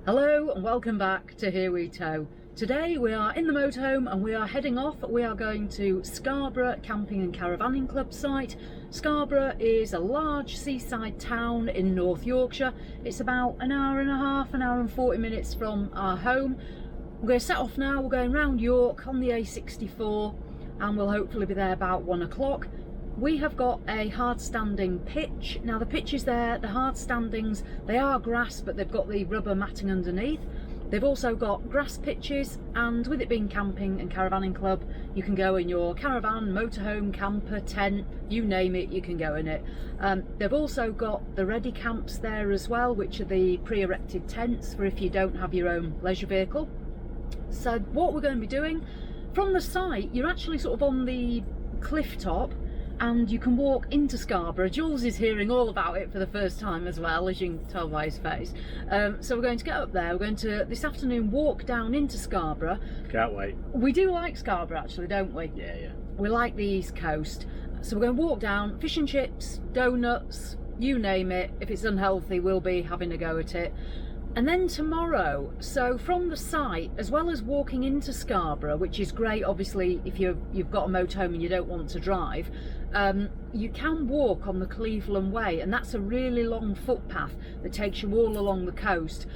Hello and welcome back to Here We Tow. Today we are in the motorhome and we are heading off. We are going to Scarborough Camping and Caravanning Club site. Scarborough is a large seaside town in North Yorkshire. It's about an hour and a half, an hour and 40 minutes from our home. We're going to set off now. We're going round York on the A64 and we'll hopefully be there about 1 o'clock. We have got a hard standing pitch. Now the pitch is there, the hard standings, they are grass but they've got the rubber matting underneath. They've also got grass pitches, and with it being Camping and Caravanning Club, you can go in your caravan, motorhome, camper, tent, you name it, you can go in it. They've also got the ready camps there as well, which are the pre-erected tents for if you don't have your own leisure vehicle. So what we're going to be doing, from the site, you're actually sort of on the cliff top, and you can walk into Scarborough. Jules is hearing all about it for the first time as well, as you can tell by his face. So we're going to get up there. We're going to, this afternoon, walk down into Scarborough. Can't wait. We do like Scarborough actually, don't we? Yeah. We like the East Coast. So we're going to walk down, fish and chips, donuts, you name it. If it's unhealthy, we'll be having a go at it. And then tomorrow, so from the site, as well as walking into Scarborough, which is great obviously if you've got a motorhome and you don't want to drive, you can walk on the Cleveland Way, and that's a really long footpath that takes you all along the coast.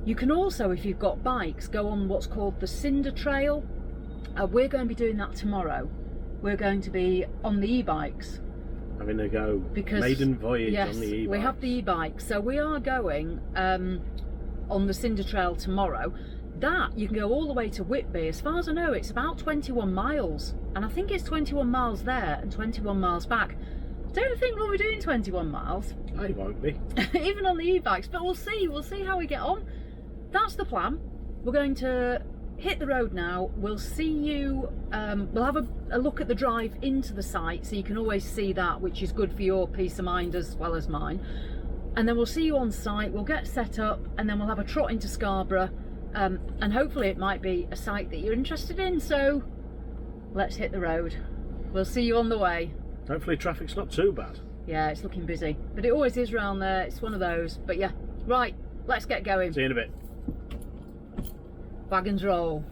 You can also, if you've got bikes, go on what's called the Cinder trail. We're going to be doing that tomorrow. We're going to be on the e-bikes. Having a go. Because, maiden voyage on the e-bikes. Yes, we have the e-bikes. So we are going on the Cinder trail tomorrow. That you can go all the way to Whitby. As far as I know, it's about 21 miles, and I think it's 21 miles there and 21 miles back. Don't think we'll be doing 21 miles. I won't be. Even on the e-bikes, but we'll see how we get on. That's the plan. We're going to hit the road now. We'll see you, we'll have a look at the drive into the site, so you can always see that, which is good for your peace of mind as well as mine. And then we'll see you on site, we'll get set up, and then we'll have a trot into Scarborough, and hopefully it might be a site that you're interested in. So let's hit the road. We'll see you on the way. Hopefully traffic's not too bad. Yeah, it's looking busy, but it always is around there. It's one of those. But yeah, right, let's get going. See you in a bit. Wagons roll.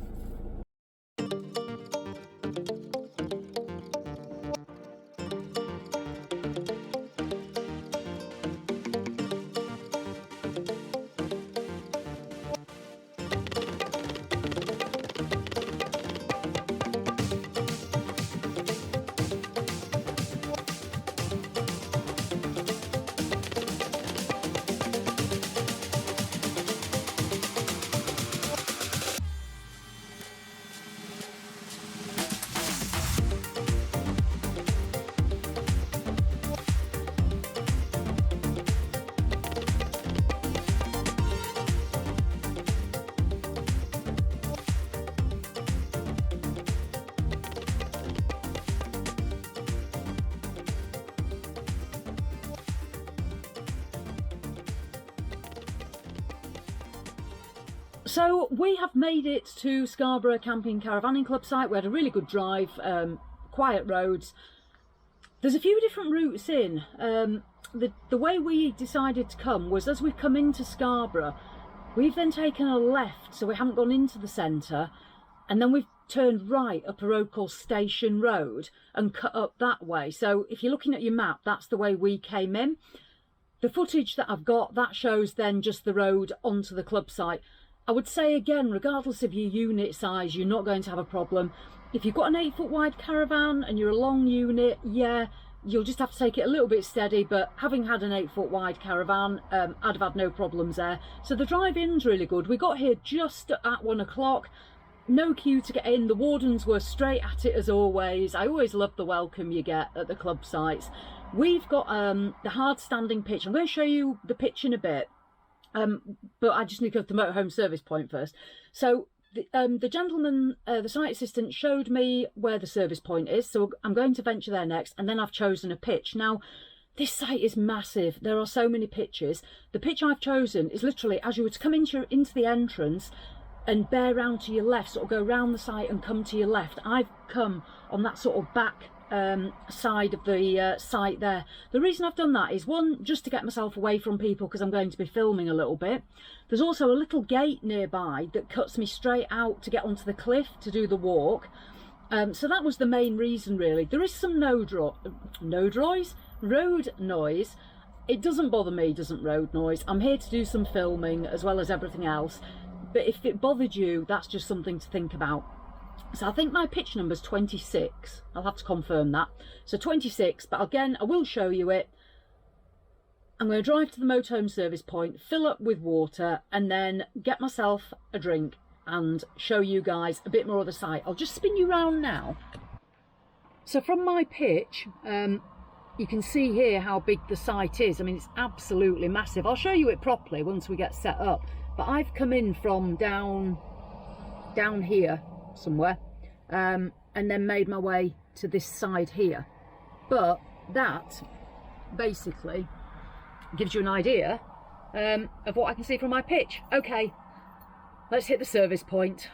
So we have made it to Scarborough Camping and Caravanning Club site. We had a really good drive, quiet roads. There's a few different routes in. The way we decided to come was, as we've come into Scarborough, we've then taken a left, so we haven't gone into the centre, and then we've turned right up a road called Station Road and cut up that way. So if you're looking at your map, that's the way we came in. The footage that I've got, that shows then just the road onto the club site. I would say again, regardless of your unit size, you're not going to have a problem. If you've got an 8 foot wide caravan and you're a long unit, yeah, you'll just have to take it a little bit steady, but having had an 8 foot wide caravan, I'd have had no problems there. So the drive-in's really good. We got here just at 1 o'clock, no queue to get in. The wardens were straight at it as always. I always love the welcome you get at the club sites. We've got the hard standing pitch. I'm going to show you the pitch in a bit. But I just need to go to the motorhome service point first. So the gentleman, the site assistant, showed me where the service point is, so I'm going to venture there next, and then I've chosen a pitch. Now, this site is massive. There are so many pitches. The pitch I've chosen is literally as you were to come into the entrance and bear round to your left, sort of go round the site and come to your left. I've come on that sort of back side of the site there. The reason I've done that is, one, just to get myself away from people because I'm going to be filming a little bit. There's also a little gate nearby that cuts me straight out to get onto the cliff to do the walk. So that was the main reason really. There is some road noise. It doesn't bother me, doesn't road noise. I'm here to do some filming as well as everything else. But if it bothered you, that's just something to think about. So I think my pitch number's 26. I'll have to confirm that. So 26, but again, I will show you it. I'm going to drive to the motorhome service point, fill up with water, and then get myself a drink and show you guys a bit more of the site. I'll just spin you round now. So from my pitch, you can see here how big the site is. I mean, it's absolutely massive. I'll show you it properly once we get set up. But I've come in from down here somewhere, and then made my way to this side here. But that basically gives you an idea of what I can see from my pitch. Okay, let's hit the service point.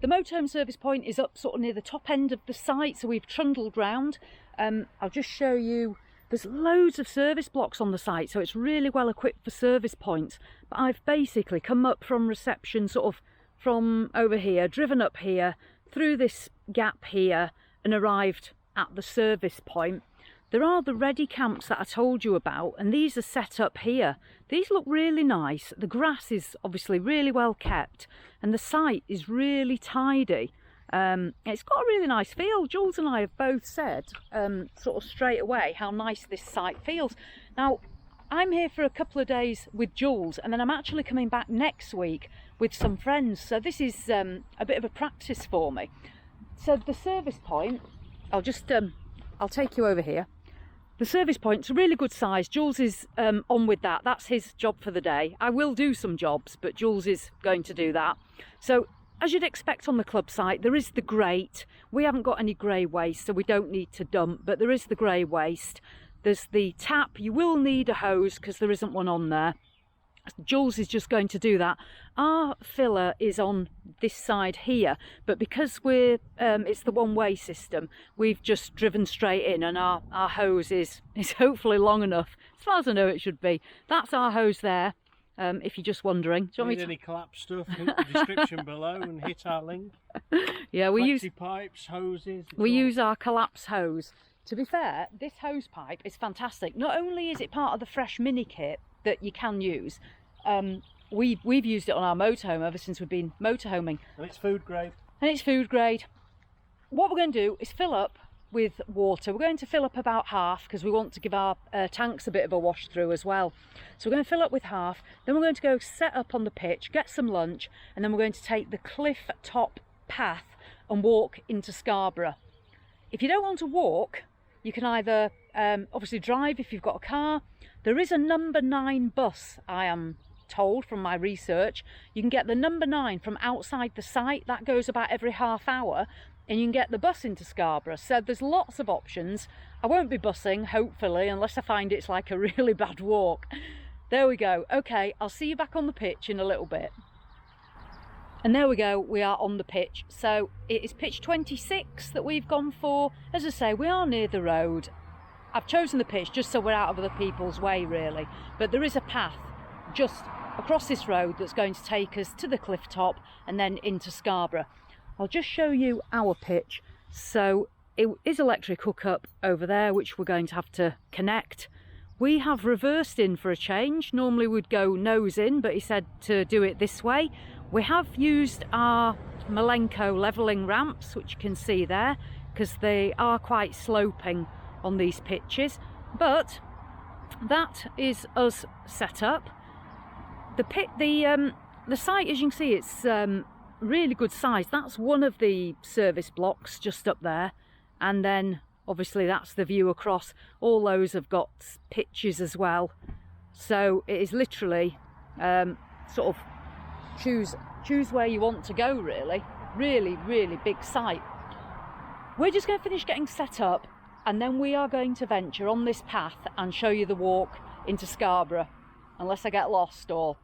The motorhome service point is up sort of near the top end of the site, so we've trundled round. I'll just show you, there's loads of service blocks on the site, so it's really well equipped for service points. But I've basically come up from reception, sort of from over here, driven up here, through this gap here, and arrived at the service point. There are the ready camps that I told you about, and these are set up here. These look really nice. The grass is obviously really well kept, and the site is really tidy. It's got a really nice feel. Jules and I have both said sort of straight away how nice this site feels. Now, I'm here for a couple of days with Jules, and then I'm actually coming back next week with some friends. So this is a bit of a practice for me. So the service point, I'll take you over here. The service point's a really good size. Jules is on with that. That's his job for the day. I will do some jobs, but Jules is going to do that. So as you'd expect on the club site, there is the grate. We haven't got any grey waste, so we don't need to dump, but there is the grey waste. There's the tap. You will need a hose because there isn't one on there. Jules is just going to do that. Our filler is on this side here, but because it's the one-way system, we've just driven straight in, and our hose is hopefully long enough. As far as I know, it should be. That's our hose there, if you're just wondering. Do you want me to... any collapse stuff, hit the description below and hit our link. Yeah, we use pipes, hoses. We use our collapse hose. To be fair, this hose pipe is fantastic. Not only is it part of the fresh mini kit that you can use, we've used it on our motorhome ever since we've been motorhoming. And it's food grade. And it's food grade. What we're going to do is fill up with water. We're going to fill up about half because we want to give our tanks a bit of a wash through as well. So we're going to fill up with half, then we're going to go set up on the pitch, get some lunch, and then we're going to take the cliff top path and walk into Scarborough. If you don't want to walk, you can either obviously drive if you've got a car. There is a number 9 bus, I am told from my research. You can get the number 9 from outside the site. That goes about every half hour, and you can get the bus into Scarborough. So there's lots of options. I won't be bussing, hopefully, unless I find it's like a really bad walk. There we go. Okay, I'll see you back on the pitch in a little bit. And there we go, we are on the pitch. So it is pitch 26 that we've gone for. As I say, we are near the road. I've chosen the pitch just so we're out of other people's way, really. But there is a path just across this road that's going to take us to the cliff top and then into Scarborough. I'll just show you our pitch. So it is electric hookup over there, which we're going to have to connect. We have reversed in for a change. Normally we'd go nose in, but he said to do it this way. We have used our Malenko levelling ramps, which you can see there, because they are quite sloping on these pitches. But that is us set up. The site, as you can see, it's really good size. That's one of the service blocks just up there, and then obviously that's the view across. All those have got pitches as well, so it is literally sort of choose where you want to go, really. Really big site. We're just going to finish getting set up, and then we are going to venture on this path and show you the walk into Scarborough, unless I get lost or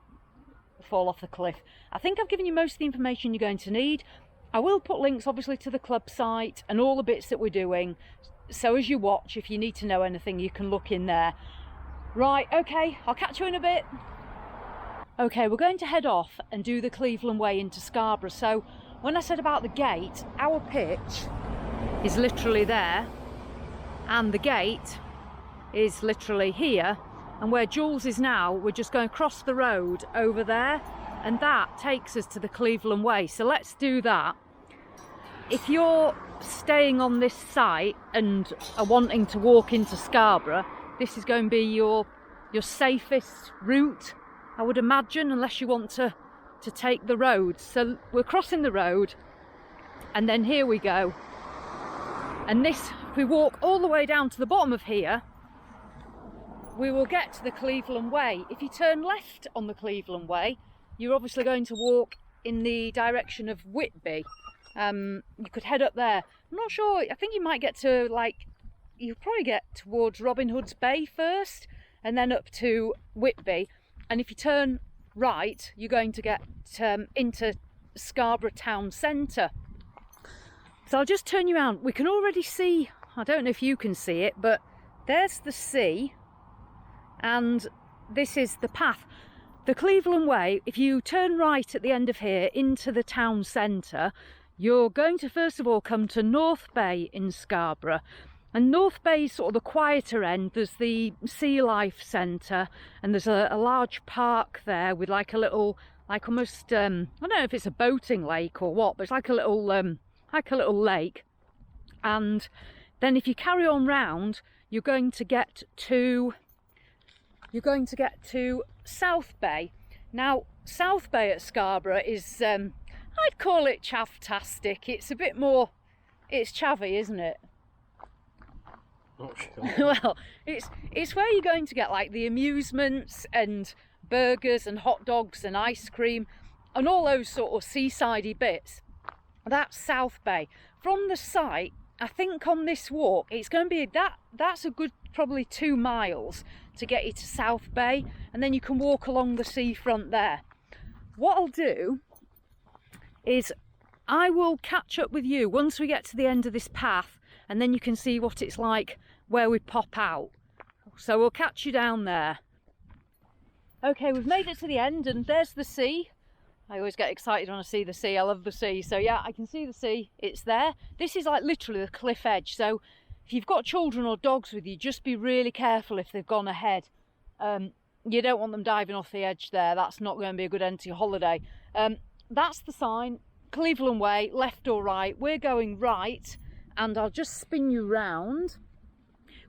fall off the cliff. I think I've given you most of the information you're going to need. I will put links obviously to the club site and all the bits that we're doing, so as you watch, if you need to know anything, you can look in there. Right, okay, I'll catch you in a bit. Okay, we're going to head off and do the Cleveland Way into Scarborough. So when I said about the gate, our pitch is literally there and the gate is literally here, and where Jules is now, we're just going across the road over there, and that takes us to the Cleveland Way. So let's do that. If you're staying on this site and are wanting to walk into Scarborough, this is going to be your safest route, I would imagine, unless you want to take the road. So we're crossing the road, and then here we go. And this, if we walk all the way down to the bottom of here, we will get to the Cleveland Way. If you turn left on the Cleveland Way, you're obviously going to walk in the direction of Whitby. You could head up there. I'm not sure, I think you might get to, like, you'll probably get towards Robin Hood's Bay first, and then up to Whitby. And if you turn right, you're going to get into Scarborough town centre. So I'll just turn you around. We can already see, I don't know if you can see it, but there's the sea, and this is the path. The Cleveland Way, if you turn right at the end of here into the town centre, you're going to first of all come to North Bay in Scarborough. And North Bay is sort of the quieter end. There's the Sea Life Centre, and there's a large park there with like a little, like almost, I don't know if it's a boating lake or what, but it's like a little lake. And then if you carry on round, you're going to get to South Bay. Now, South Bay at Scarborough is, I'd call it chaff-tastic. It's a bit more, it's chavvy, isn't it? Not sure. Well, it's where you're going to get like the amusements and burgers and hot dogs and ice cream and all those sort of seasidey bits. That's South Bay. From the site, I think on this walk, it's going to be that's a good probably 2 miles to get you to South Bay, and then you can walk along the seafront there. What I'll do is I will catch up with you once we get to the end of this path, and then you can see what it's like where we pop out. So we'll catch you down there. Okay, we've made it to the end, and there's the sea. I always get excited when I see the sea. I love the sea. So yeah, I can see the sea. It's there. This is like literally the cliff edge. So if you've got children or dogs with you, just be really careful if they've gone ahead. You don't want them diving off the edge there. That's not going to be a good end to your holiday. That's the sign, Cleveland Way, left or right. We're going right, and I'll just spin you round.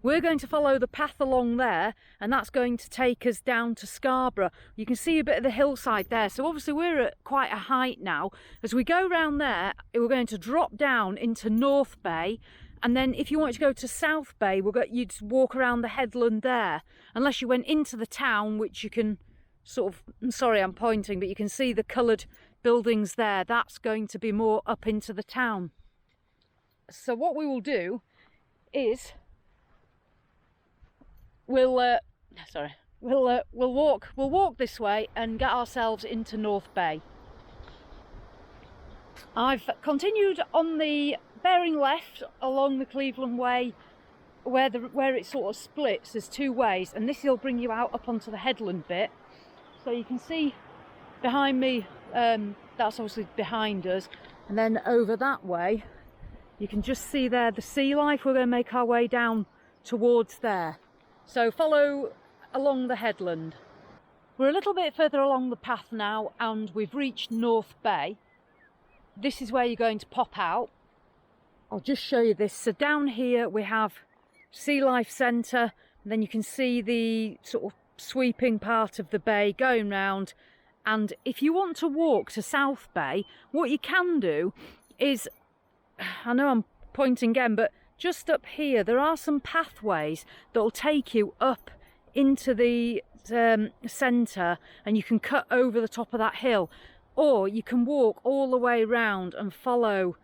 We're going to follow the path along there, and that's going to take us down to Scarborough. You can see a bit of the hillside there. So obviously we're at quite a height now. As we go round there, we're going to drop down into North Bay, and then if you want to go to South Bay, you'd walk around the headland there, unless you went into the town, which you can sort of, I'm sorry I'm pointing, but you can see the coloured buildings there. That's going to be more up into the town. So what we will do is we'll walk this way and get ourselves into North Bay. I've continued on the bearing left along the Cleveland Way where it sort of splits. There's 2 ways, and this will bring you out up onto the headland bit. So you can see behind me, that's obviously behind us, and then over that way you can just see there the Sea Life. We're going to make our way down towards there. So follow along the headland. We're a little bit further along the path now, and we've reached North Bay. This is where you're going to pop out. I'll just show you this. So down here we have Sea Life Centre, and then you can see the sort of sweeping part of the bay going round. And if you want to walk to South Bay, what you can do is, I know I'm pointing again, but just up here there are some pathways that will take you up into the centre, and you can cut over the top of that hill, or you can walk all the way round and follow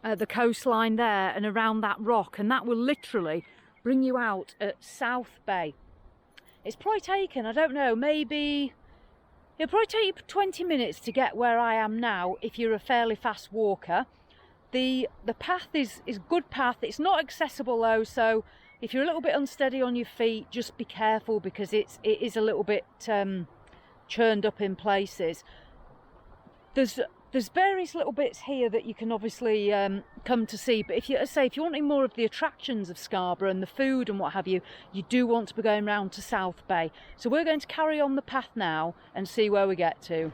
the coastline there and around that rock, and that will literally bring you out at South Bay. It's probably taken, I don't know, maybe it'll probably take you 20 minutes to get where I am now if you're a fairly fast walker. The path is good path. It's not accessible though, so if you're a little bit unsteady on your feet, just be careful, because it is a little bit churned up in places. There's various little bits here that you can obviously come to see, but if you're wanting more of the attractions of Scarborough and the food and what have you, you do want to be going round to South Bay. So we're going to carry on the path now and see where we get to.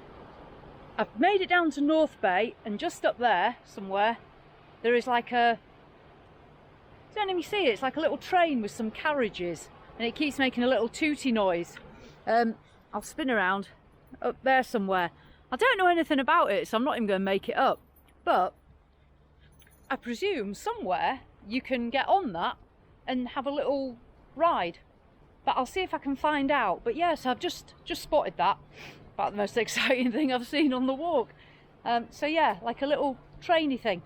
I've made it down to North Bay, and just up there somewhere there is like a, don't even see it, it's like a little train with some carriages, and it keeps making a little tooty noise. I'll spin around up there somewhere. I don't know anything about it, so I'm not even going to make it up, but I presume somewhere you can get on that and have a little ride, but I'll see if I can find out. But yes, I've just spotted that. About the most exciting thing I've seen on the walk. So yeah, like a little trainy thing.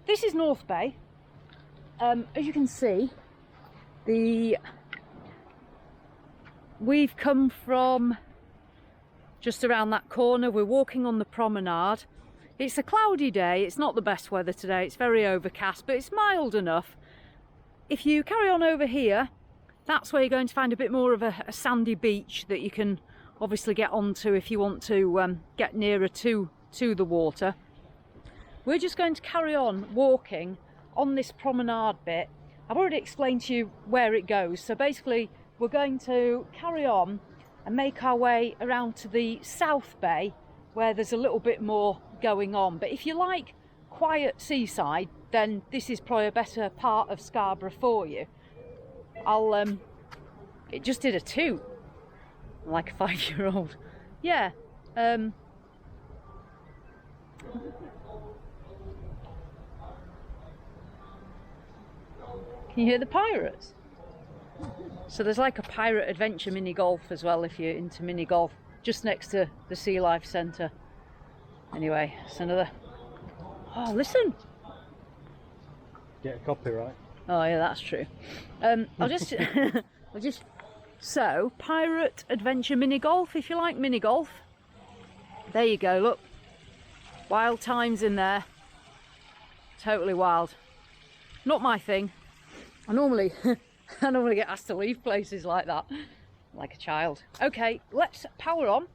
This is North Bay. As you can see, we've come from just around that corner. We're walking on the promenade. It's a cloudy day. It's not the best weather today. It's very overcast, but it's mild enough. If you carry on over here, that's where you're going to find a bit more of a sandy beach that you can obviously get onto if you want to get nearer to the water. We're just going to carry on walking on this promenade bit. I've already explained to you where it goes, so basically we're going to carry on and make our way around to the South Bay, where there's a little bit more going on. But if you like quiet seaside, then this is probably a better part of Scarborough for you. It just did a toot like a 5-year-old. Yeah. Can you hear the pirates? So there's like a pirate adventure mini golf as well, if you're into mini golf, just next to the Sea Life Centre. Anyway, it's another. Oh, listen. Get a copyright. Oh yeah, that's true. I'll just So, pirate adventure mini golf, if you like mini golf. There you go, look. Wild times in there. Totally wild. Not my thing. I normally get asked to leave places like that. Like a child. Okay, let's power on.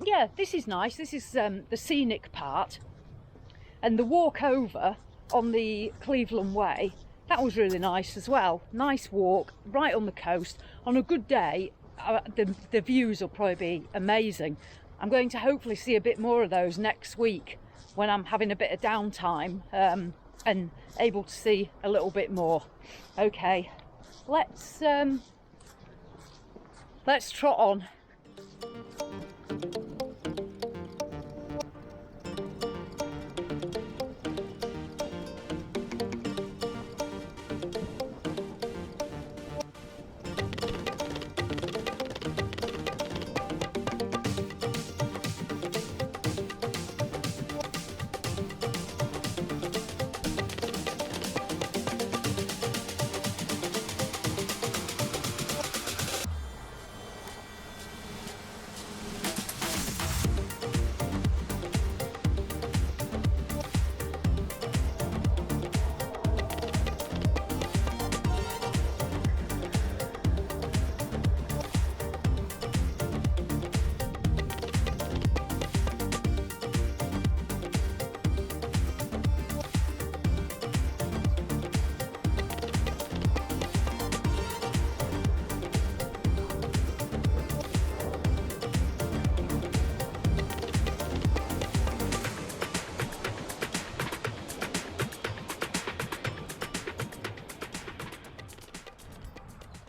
Yeah, this is nice. This is the scenic part. And the walk over on the Cleveland Way, that was really nice as well. Nice walk, right on the coast. On a good day, the views will probably be amazing. I'm going to hopefully see a bit more of those next week when I'm having a bit of downtime and able to see a little bit more. Okay, let's trot on.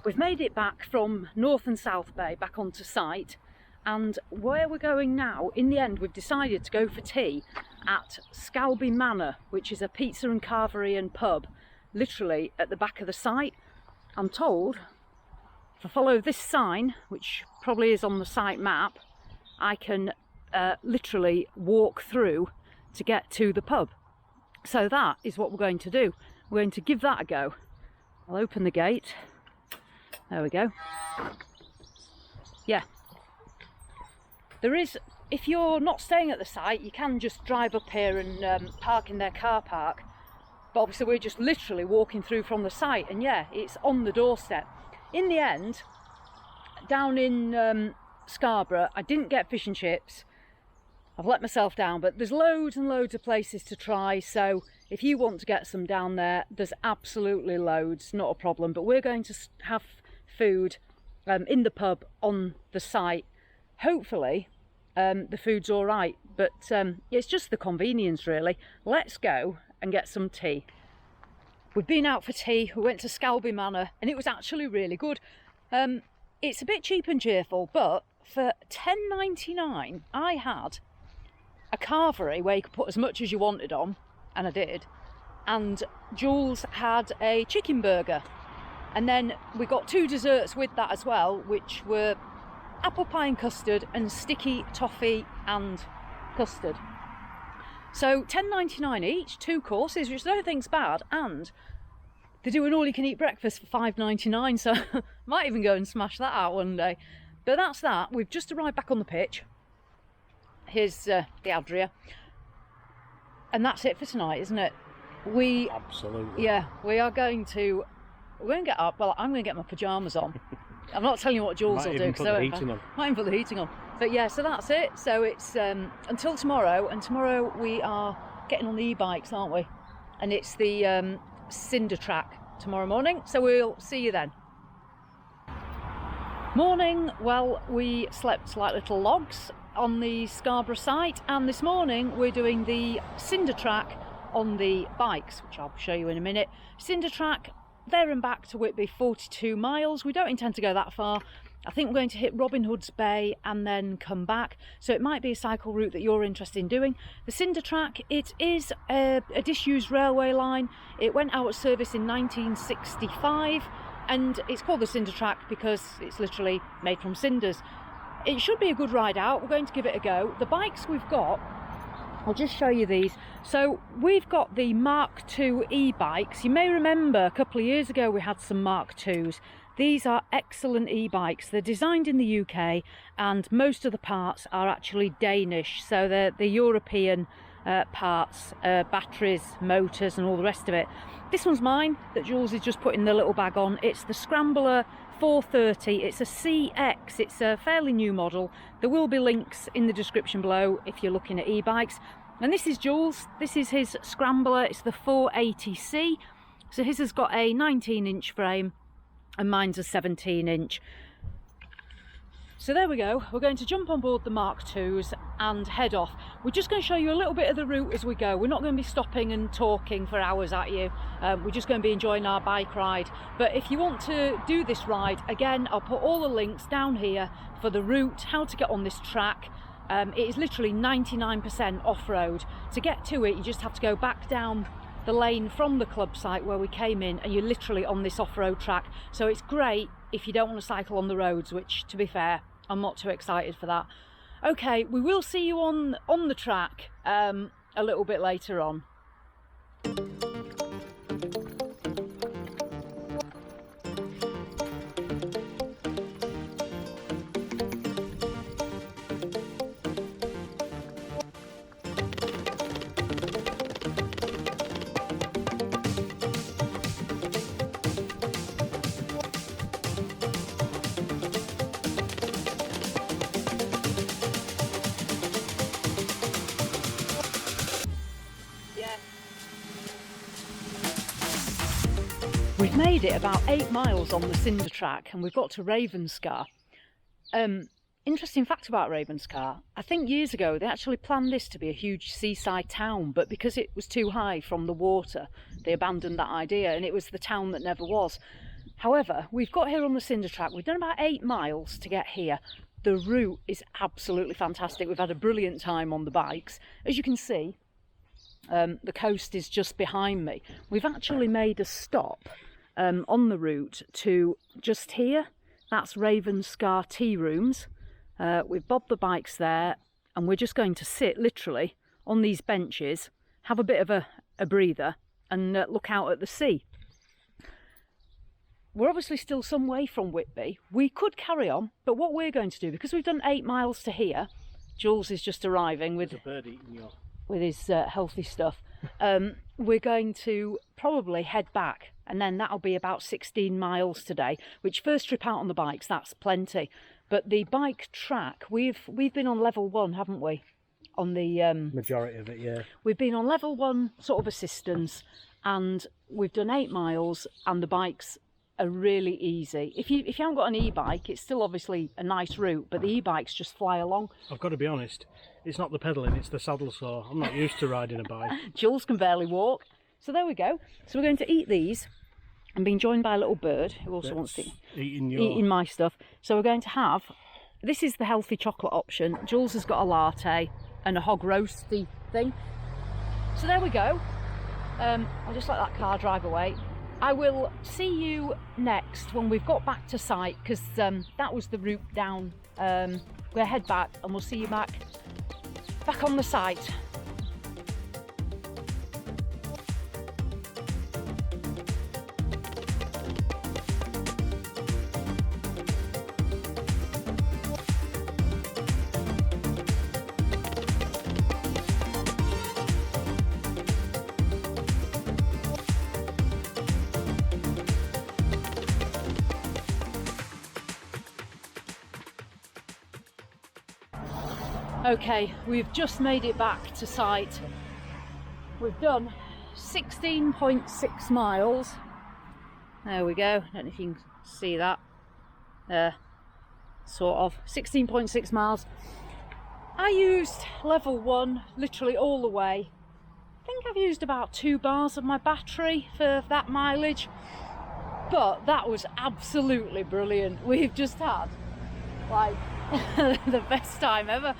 We've made it back from North and South Bay back onto site, and where we're going now, in the end we've decided to go for tea at Scarborough Manor, which is a pizza and carvery and pub literally at the back of the site. I'm told if I follow this sign, which probably is on the site map, I can literally walk through to get to the pub. So that is what we're going to do. We're going to give that a go. I'll open the gate. There we go. Yeah. There is if you're not staying at the site, you can just drive up here and park in their car park. But obviously we're just literally walking through from the site, and yeah, it's on the doorstep. In the end, down in Scarborough, I didn't get fish and chips. I've let myself down, but there's loads and loads of places to try, so if you want to get some down there, there's absolutely loads, not a problem. But we're going to have food in the pub on the site. Hopefully the food's all right, but it's just the convenience really. Let's go and get some tea. We've been out for tea. We went to Scalby Manor and it was actually really good. It's a bit cheap and cheerful, but for £10.99 I had a carvery where you could put as much as you wanted on, and I did, and Jules had a chicken burger, and then we got 2 desserts with that as well, which were apple pie and custard and sticky toffee and custard. So £10.99 each, 2 courses, which I don't think's bad, and they do an all-you-can-eat breakfast for £5.99, so might even go and smash that out one day. But that's that. We've just arrived back on the pitch. Here's the Adria, and that's it for tonight, isn't it? Absolutely. Yeah, we're going to get up. Well, I'm going to get my pyjamas on. I'm not telling you what Jules will do, because I might even put the heating on. But yeah, so that's it. So it's until tomorrow, and tomorrow we are getting on the e-bikes, aren't we? And it's the Cinder track tomorrow morning, so we'll see you then. Morning. Well, we slept like little logs on the Scarborough site, and this morning we're doing the Cinder track on the bikes, which I'll show you in a minute. Cinder track there and back to Whitby, 42 miles. We don't intend to go that far. I think we're going to hit Robin Hood's Bay and then come back, so it might be a cycle route that you're interested in doing. The Cinder track, it is a disused railway line. It went out of service in 1965, and it's called the Cinder track because it's literally made from cinders. It should be a good ride out. We're going to give it a go. The bikes we've got, I'll just show you these. So we've got the Mark II e-bikes. You may remember a couple of years ago we had some Mark IIs. These are excellent e-bikes. They're designed in the UK, and most of the parts are actually Danish. So they're the European parts, batteries, motors and all the rest of it. This one's mine that Jules is just putting the little bag on. It's the Scarborough 430. It's a CX. It's a fairly new model. There will be links in the description below if you're looking at e-bikes. And this is Jules. This is his Scrambler. It's the 480C. So his has got a 19-inch frame and mine's a 17-inch. So there we go. We're going to jump on board the Mark IIs and head off. We're just going to show you a little bit of the route as we go. We're not going to be stopping and talking for hours at you. We're just going to be enjoying our bike ride. But if you want to do this ride, again, I'll put all the links down here for the route, how to get on this track. It is literally 99% off-road. To get to it, you just have to go back down the lane from the club site where we came in, and you're literally on this off-road track. So it's great if you don't want to cycle on the roads, which, to be fair, I'm not too excited for that. Okay, we will see you on the track a little bit later on. We've made it about 8 miles on the Cinder track and we've got to Ravenscar. Interesting fact about Ravenscar, I think years ago they actually planned this to be a huge seaside town, but because it was too high from the water, they abandoned that idea and it was the town that never was. However, we've got here on the Cinder track, we've done about 8 miles to get here. The route is absolutely fantastic. We've had a brilliant time on the bikes. As you can see, the coast is just behind me. We've actually made a stop on the route to just here. That's Ravenscar Teamrooms. We've bobbed the bikes there and we're just going to sit literally on these benches, have a bit of a breather and look out at the sea. We're obviously still some way from Whitby. We could carry on, but what we're going to do, because we've done 8 miles to here, Jules is just arriving with There's a bird eating your... with his healthy stuff. We're going to probably head back, and then that'll be about 16 miles today, which first trip out on the bikes, that's plenty. But the bike track, we've been on level 1, haven't we? On the majority of it, yeah. We've been on level 1 sort of assistance, and we've done 8 miles, and the bikes are really easy. If you haven't got an e-bike, it's still obviously a nice route, but the e-bikes just fly along. I've got to be honest, it's not the pedalling, it's the saddle sore. I'm not used to riding a bike. Jules can barely walk. So there we go. So we're going to eat these. I'm being joined by a little bird who also wants to eat my stuff. So we're going to have, this is the healthy chocolate option. Jules has got a latte and a hog roasty thing. So there we go. I'll just let that car drive away. I will see you next when we've got back to site, because that was the route down. We'll head back and we'll see you back on the site. Okay, we've just made it back to site. We've done 16.6 miles. There we go. I don't know if you can see that. Sort of. 16.6 miles. I used level 1 literally all the way. I think I've used about 2 bars of my battery for that mileage. But that was absolutely brilliant. We've just had like the best time ever.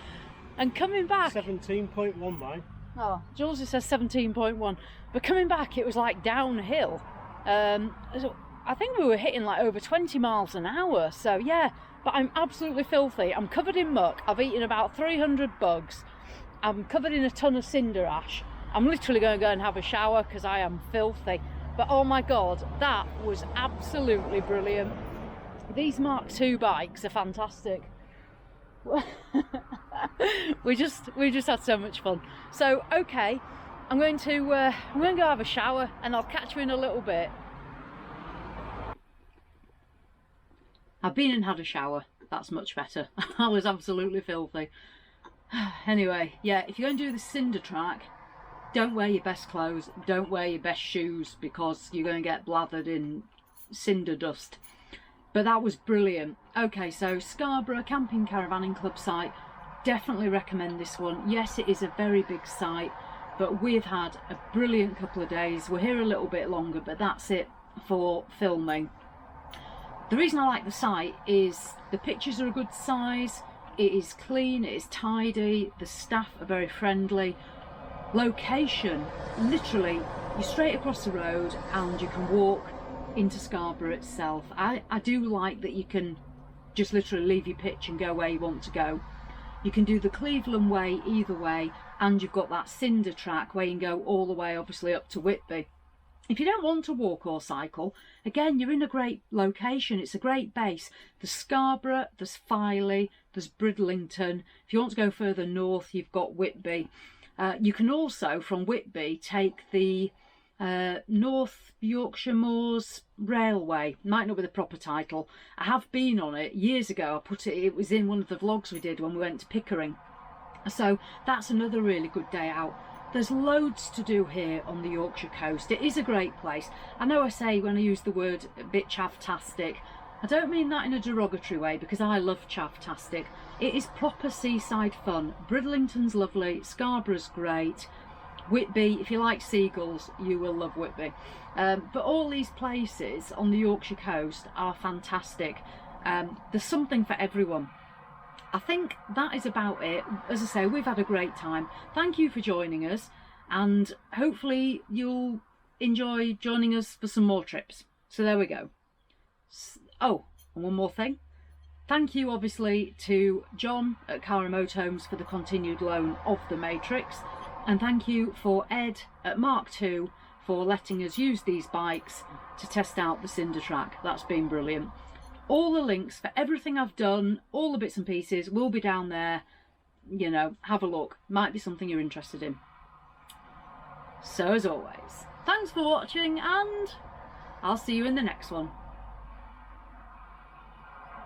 And coming back... 17.1 mine. Oh, Jules just says 17.1. But coming back, it was like downhill. So I think we were hitting like over 20 miles an hour. So yeah, but I'm absolutely filthy. I'm covered in muck. I've eaten about 300 bugs. I'm covered in a ton of cinder ash. I'm literally going to go and have a shower because I am filthy. But oh my God, that was absolutely brilliant. These Mark II bikes are fantastic. we just had so much fun. So okay, I'm going to go have a shower, and I'll catch you in a little bit. I've been and had a shower. That's much better. I was absolutely filthy. Anyway, yeah, if you're going to do the cinder track, don't wear your best clothes, don't wear your best shoes, because you're going to get blathered in cinder dust. But that was brilliant. Okay, so Scarborough Camping Caravanning Club site, definitely recommend this one. Yes, it is a very big site, but we've had a brilliant couple of days. We're here a little bit longer, but that's it for filming. The reason I like the site is the pictures are a good size, it is clean, it is tidy, the staff are very friendly. Location, literally, you're straight across the road and you can walk into Scarborough itself. I do like that you can just literally leave your pitch and go where you want to go. You can do the Cleveland way either way, and you've got that cinder track where you can go all the way obviously up to Whitby. If you don't want to walk or cycle, again, you're in a great location. It's a great base. There's Scarborough, there's Filey, there's Bridlington. If you want to go further north, you've got Whitby. You can also, from Whitby, take the North Yorkshire Moors Railway. Might not be the proper title. I have been on it years ago. It was in one of the vlogs we did when we went to Pickering. So that's another really good day out. There's loads to do here on the Yorkshire coast. It is a great place. I know I say when I use the word a bit chaff-tastic, I don't mean that in a derogatory way, because I love chaff-tastic. It is proper seaside fun. Bridlington's lovely, Scarborough's great. Whitby, if you like seagulls, you will love Whitby. But all these places on the Yorkshire coast are fantastic. There's something for everyone. I think that is about it. As I say, we've had a great time. Thank you for joining us, and hopefully you'll enjoy joining us for some more trips. So there we go. Oh, and one more thing. Thank you obviously to John at Car Motorhomes for the continued loan of the Matrix. And thank you for Ed at Mark II for letting us use these bikes to test out the cinder track. That's been brilliant. All the links for everything I've done, all the bits and pieces, will be down there you know, have a look. Might be something you're interested in. So as always, thanks for watching, and I'll see you in the next one.